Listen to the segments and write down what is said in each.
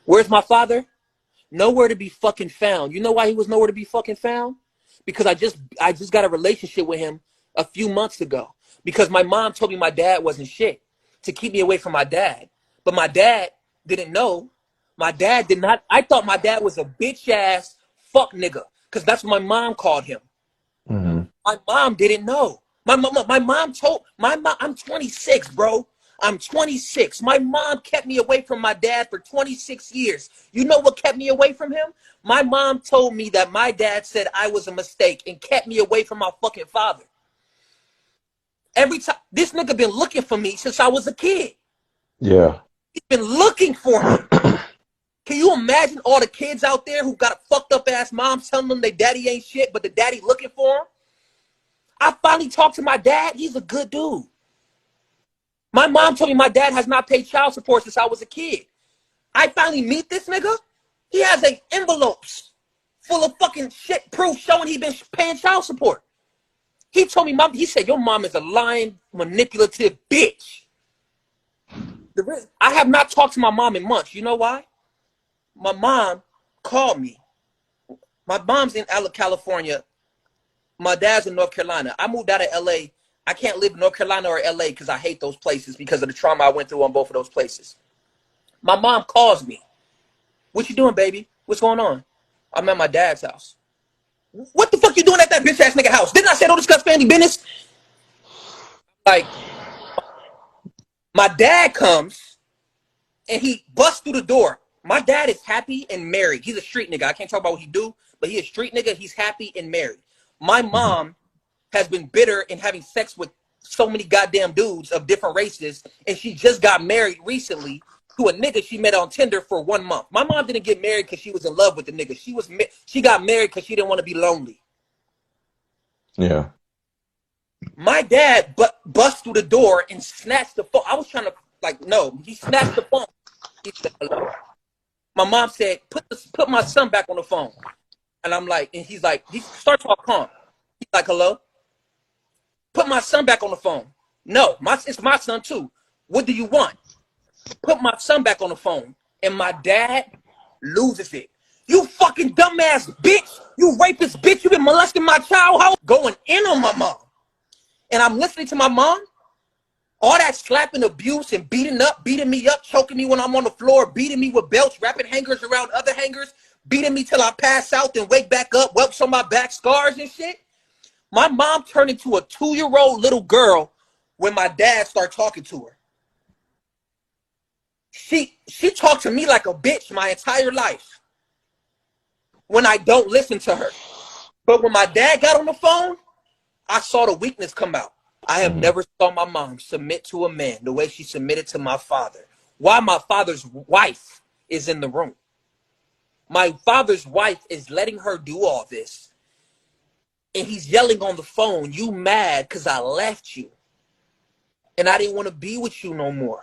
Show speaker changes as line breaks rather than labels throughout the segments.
Where's my father? Nowhere to be fucking found. You know why he was nowhere to be fucking found? Because I just got a relationship with him a few months ago. Because my mom told me my dad wasn't shit to keep me away from my dad. But my dad didn't know. My dad did not. I thought my dad was a bitch ass fuck nigga. Because that's what my mom called him.
Mm-hmm.
My mom didn't know. My mom told my mom. I'm 26, bro. I'm 26. My mom kept me away from my dad for 26 years. You know what kept me away from him? My mom told me that my dad said I was a mistake and kept me away from my fucking father. Every time this nigga been looking for me since I was a kid.
Yeah.
He's been looking for me. Can you imagine all the kids out there who got a fucked up ass mom telling them their daddy ain't shit, but the daddy looking for them? I finally talked to my dad. He's a good dude. My mom told me my dad has not paid child support since I was a kid. I finally meet this nigga. He has envelopes full of fucking shit proof showing he been paying child support. He told me, he said, your mom is a lying, manipulative bitch. I have not talked to my mom in months. You know why? My mom called me. My mom's in California. My dad's in North Carolina. I moved out of LA. I can't live in North Carolina or LA because I hate those places because of the trauma I went through on both of those places. My mom calls me. What you doing, baby? What's going on? I'm at my dad's house. What the fuck you doing at that bitch ass nigga house? Didn't I say don't discuss family business? Like, my dad comes and he busts through the door. My dad is happy and married. He's a street nigga. I can't talk about what he do, but he a street nigga. He's happy and married. My
Mm-hmm.
mom has been bitter and having sex with so many goddamn dudes of different races, and she just got married recently to a nigga she met on Tinder for 1 month. My mom didn't get married because she was in love with the nigga. She got married because she didn't want to be lonely.
Yeah.
My dad bust through the door and snatched the phone. I was trying to no. He snatched the phone. He said hello. My mom said, put my son back on the phone. And I'm like, and he's like, he starts to calm. He's like, hello? Put my son back on the phone. No, it's my son too. What do you want? Put my son back on the phone. And my dad loses it. You fucking dumbass bitch. You rapist bitch. You been molesting my child. How going in on my mom? And I'm listening to my mom. All that slapping, abuse, and beating me up, choking me when I'm on the floor, beating me with belts, wrapping hangers around other hangers, beating me till I pass out, then wake back up, whelps on my back, scars and shit. My mom turned into a 2-year-old little girl when my dad started talking to her. She talked to me like a bitch my entire life when I don't listen to her. But when my dad got on the phone, I saw the weakness come out. I have never saw my mom submit to a man the way she submitted to my father. While my father's wife is in the room. My father's wife is letting her do all this. And he's yelling on the phone, you mad because I left you. And I didn't want to be with you no more.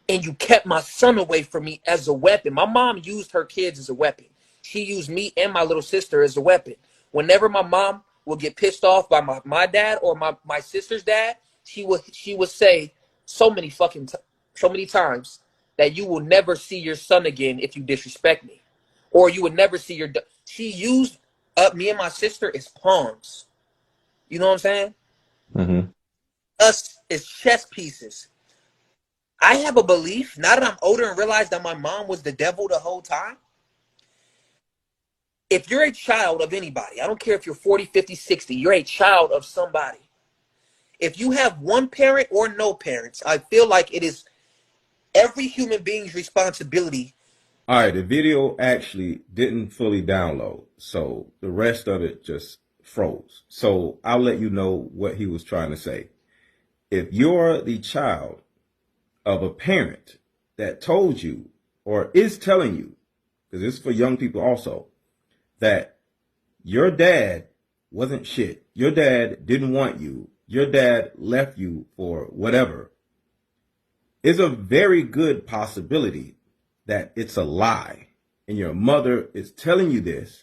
And you kept my son away from me as a weapon. My mom used her kids as a weapon. She used me and my little sister as a weapon. Whenever my mom will get pissed off by my dad or my sister's dad, she would say so many times that you will never see your son again if you disrespect me, or you would never see she used me and my sister as pawns. You know what I'm saying?
Mm-hmm.
Us as chess pieces. I have a belief now that I'm older and realize that my mom was the devil the whole time. If you're a child of anybody, I don't care if you're 40, 50, 60, you're a child of somebody. If you have one parent or no parents, I feel like it is every human being's responsibility.
All right, the video actually didn't fully download, so the rest of it just froze. So I'll let you know what he was trying to say. If you're the child of a parent that told you or is telling you, because it's for young people also, that your dad wasn't shit, your dad didn't want you, your dad left you for whatever, is a very good possibility that it's a lie. And your mother is telling you this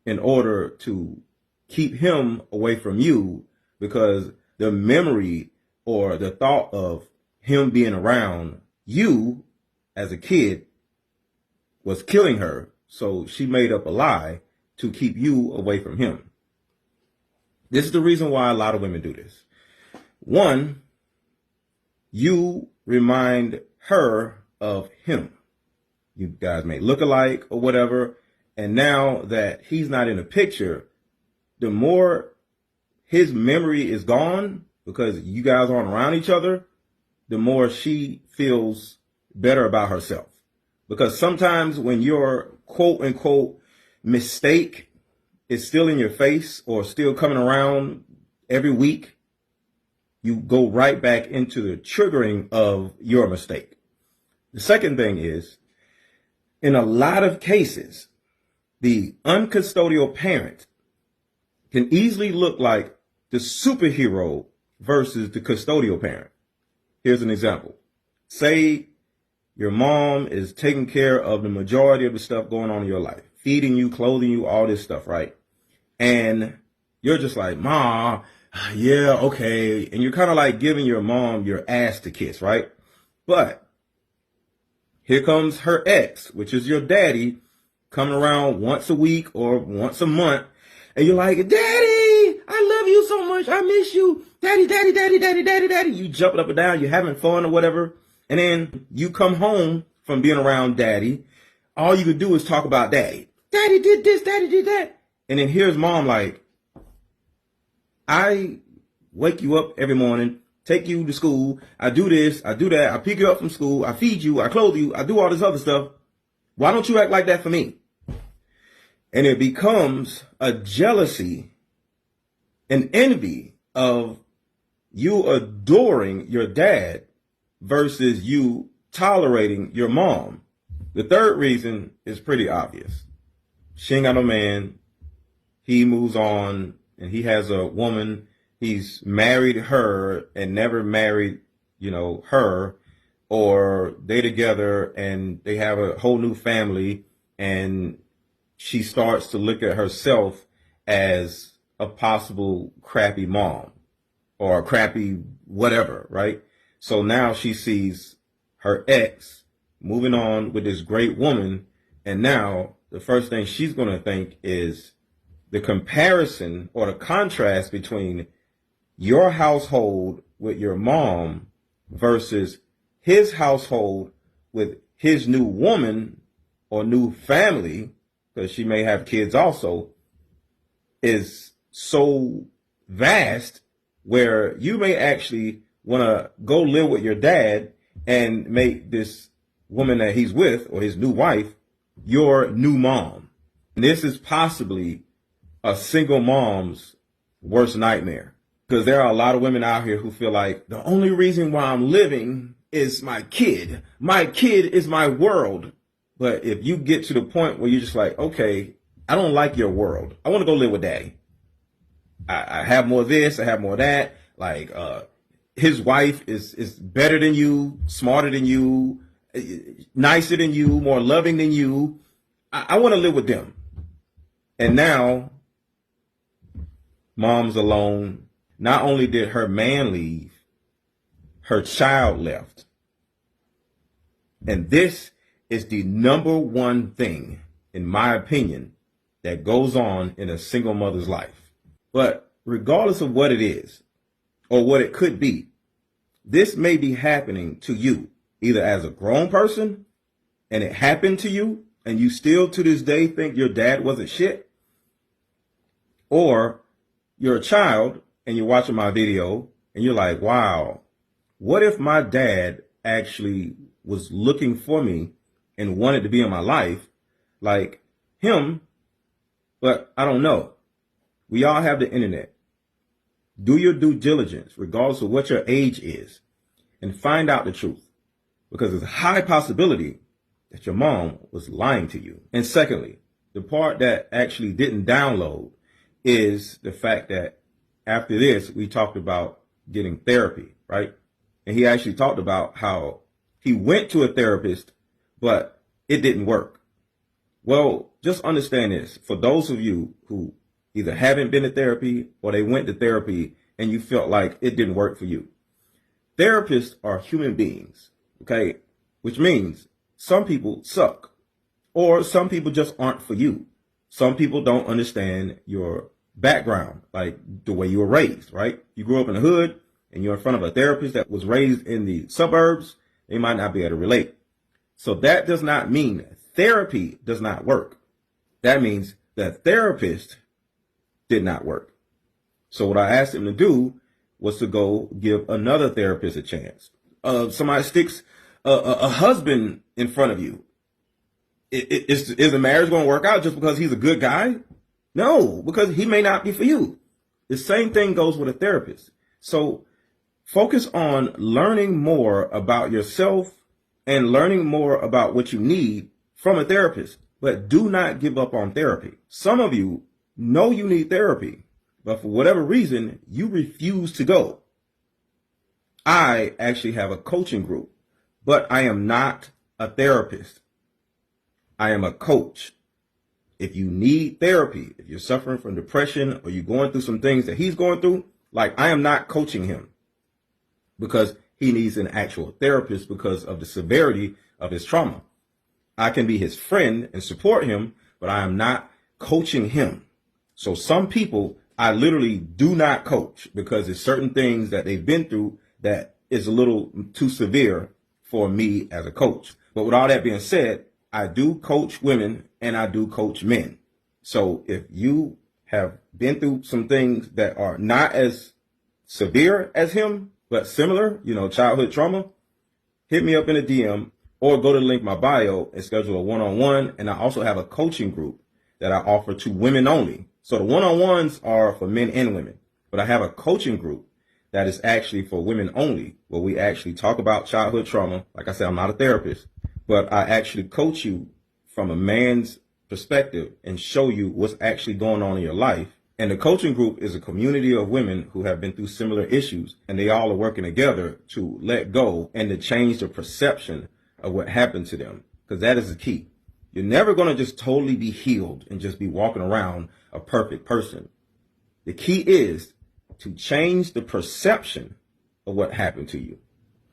in order to keep him away from you, because the memory or the thought of him being around you as a kid was killing her. So she made up a lie to keep you away from him. This is the reason why a lot of women do this. One, you remind her of him. You guys may look alike or whatever. And now that he's not in the picture, the more his memory is gone because you guys aren't around each other, the more she feels better about herself. Because sometimes when your quote unquote mistake is still in your face or still coming around every week, you go right back into the triggering of your mistake. The second thing is, in a lot of cases, the uncustodial parent can easily look like the superhero versus the custodial parent. Here's an example. Say your mom is taking care of the majority of the stuff going on in your life, feeding you, clothing you, all this stuff, right? And you're just like, Ma, yeah, okay. And you're kind of like giving your mom your ass to kiss, right? But here comes her ex, which is your daddy, coming around once a week or once a month. And you're like, Daddy, I love you so much. I miss you. Daddy, daddy, daddy, daddy, daddy, daddy. You jumping up and down. You're having fun or whatever. And then you come home from being around daddy. All you could do is talk about daddy. Daddy did this. Daddy did that. And then here's mom like, I wake you up every morning, take you to school. I do this. I do that. I pick you up from school. I feed you. I clothe you. I do all this other stuff. Why don't you act like that for me? And it becomes a jealousy, an envy of you adoring your dad versus you tolerating your mom. The third reason is pretty obvious. She ain't got no man. He moves on and he has a woman. He's married her and never married, her, or they together and they have a whole new family, and she starts to look at herself as a possible crappy mom or a crappy whatever, right? So now she sees her ex moving on with this great woman, and now the first thing she's going to think is the comparison or the contrast between your household with your mom versus his household with his new woman or new family, because she may have kids also, is so vast where you may actually want to go live with your dad and make this woman that he's with or his new wife your new mom. And this is possibly a single mom's worst nightmare, because there are a lot of women out here who feel like the only reason why I'm living is my kid. My kid is my world. But if you get to the point where you're just like, okay, I don't like your world. I want to go live with daddy. I have more of this. I have more of that. Like, his wife is better than you, smarter than you, nicer than you, more loving than you. I want to live with them. And now mom's alone. Not only did her man leave, her child left. And this is the number one thing, in my opinion, that goes on in a single mother's life. But regardless of what it is or what it could be, this may be happening to you either as a grown person and it happened to you and you still to this day think your dad wasn't shit, or you're a child and you're watching my video and you're like, wow, what if my dad actually was looking for me and wanted to be in my life like him, but I don't know. We all have the internet. Do your due diligence, regardless of what your age is, and find out the truth, because there's a high possibility that your mom was lying to you. And secondly, the part that actually didn't download is the fact that after this, we talked about getting therapy, right? And he actually talked about how he went to a therapist, but it didn't work. Well, just understand this. For those of you who either haven't been to therapy or they went to therapy and you felt like it didn't work for you, therapists are human beings, okay? Which means some people suck or some people just aren't for you. Some people don't understand your background, like the way you were raised, right? You grew up in the hood and you're in front of a therapist that was raised in the suburbs, they might not be able to relate. So that does not mean therapy does not work. That means the therapist did not work. So what I asked him to do was to go give another therapist a chance. Somebody sticks a husband in front of you. Is the marriage going to work out just because he's a good guy? No, because he may not be for you. The same thing goes with a therapist. So focus on learning more about yourself and learning more about what you need from a therapist, but do not give up on therapy. Some of you know you need therapy, but for whatever reason, you refuse to go. I actually have a coaching group, but I am not a therapist. I am a coach. If you need therapy, if you're suffering from depression or you're going through some things that he's going through, like I am not coaching him because he needs an actual therapist because of the severity of his trauma. I can be his friend and support him, but I am not coaching him. So some people I literally do not coach because there's certain things that they've been through that is a little too severe for me as a coach. But with all that being said, I do coach women and I do coach men. So if you have been through some things that are not as severe as him, but similar, childhood trauma, hit me up in a DM or go to the link in my bio and schedule a one-on-one. And I also have a coaching group that I offer to women only. So the one-on-ones are for men and women, but I have a coaching group that is actually for women only, where we actually talk about childhood trauma. Like I said, I'm not a therapist, but I actually coach you from a man's perspective and show you what's actually going on in your life. And the coaching group is a community of women who have been through similar issues, and they all are working together to let go and to change the perception of what happened to them, because that is the key. You're never going to just totally be healed and just be walking around a perfect person. The key is to change the perception of what happened to you.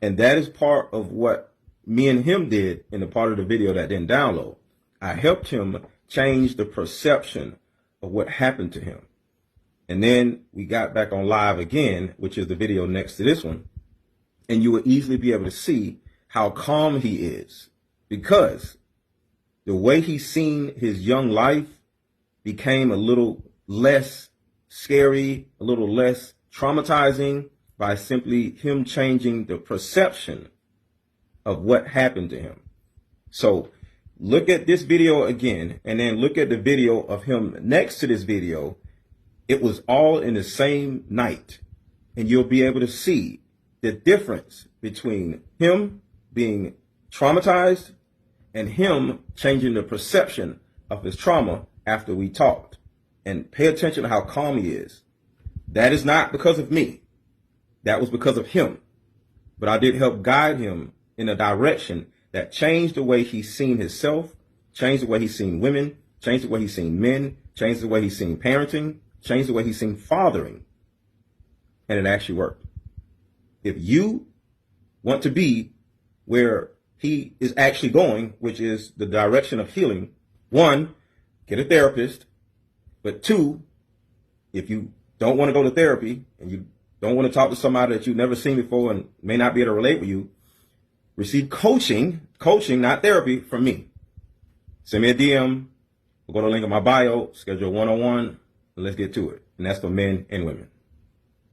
And that is part of what me and him did in the part of the video that didn't download. I helped him change the perception of what happened to him. And then we got back on live again, which is the video next to this one. And you will easily be able to see how calm he is, because the way he's seen his young life became a little less scary, a little less traumatizing by simply him changing the perception of what happened to him. So look at this video again, and then look at the video of him next to this video. It was all in the same night, and you'll be able to see the difference between him being traumatized and him changing the perception of his trauma after we talked. And pay attention to how calm he is. That is not because of me. That was because of him. But I did help guide him in a direction that changed the way he's seen himself, changed the way he's seen women, changed the way he's seen men, changed the way he's seen parenting, changed the way he's seen fathering. And it actually worked. If you want to be where he is actually going, which is the direction of healing, 1, get a therapist. But 2, if you don't want to go to therapy and you don't want to talk to somebody that you've never seen before and may not be able to relate with you, receive coaching, not therapy, from me. Send me a DM. We'll go to the link in my bio, schedule a one-on-one, and let's get to it. And that's for men and women.